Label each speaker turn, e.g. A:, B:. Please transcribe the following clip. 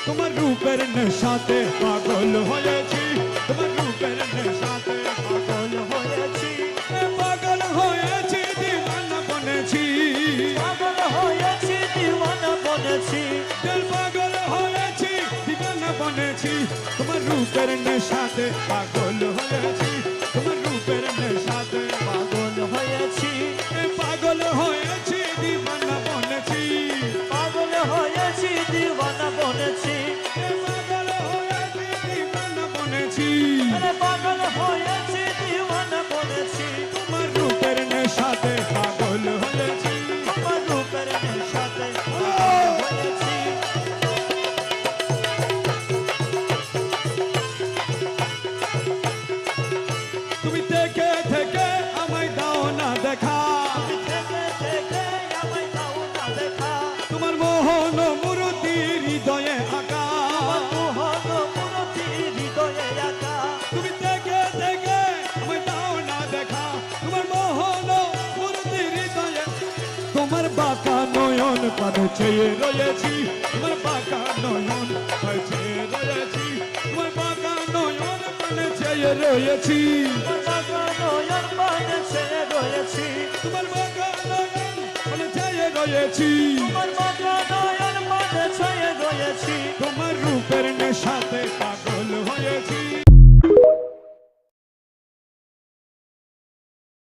A: তোমার রূপের নেশাতে পাগল হয়েছি, তোমার রূপের নেশাতে পাগল হয়েছি, পাগল হয়েছি দিওয়ানা বনেছি,
B: পাগল হয়েছি দিওয়ানা বনেছি,
A: পাগল হয়েছি দিওয়ানা বনেছি, তোমার রূপের নেশাতে পাগল হয়েছি, তোমার রূপের নেশাতে
B: পাগল হয়েছি,
A: পাগল হয়েছি দিওয়ানা বনেছি,
B: পাগল হয়েছি দিওয়ানা বনেছি,
A: পাগল হয়েছি দিওয়ানা বনেছি,
B: পাগল হয়েছি দিওয়ানা বনেছি,
A: তোমার রূপের নেশাতে পাগল হয়েছি,
B: তোমার রূপের নেশাতে পাগল হয়েছি।
A: তুমি থেকে থেকে আমায় দাও না দেখা,
B: তুমি থেকে থেকে আমায় দাও না দেখা,
A: তোমার মোহন মূর্তি হৃদয়ে আঁকা,
B: তোমার মোহন মূর্তি হৃদয়ে আঁকা,
A: তুমি থেকে থেকে আমায় দাও না দেখা, তোমার মোহন মূর্তি হৃদয়ে, তোমার বাঁকা নয়ন পানে চেয়ে রয়েছি, তোমার বাঁকা নয়ন পানে চেয়ে রয়েছি, তোমার বাঁকা নয়ন পানে চেয়ে রয়েছি,
B: তোমার বাঁকা নয়ন পানে চেয়ে রয়েছি,
A: তোমার বাঁকা নয়ন পানে চেয়ে রয়েছি,
B: তোমার বাঁকা নয়ন পানে চেয়ে রয়েছি,
A: তোমার রূপের নেশা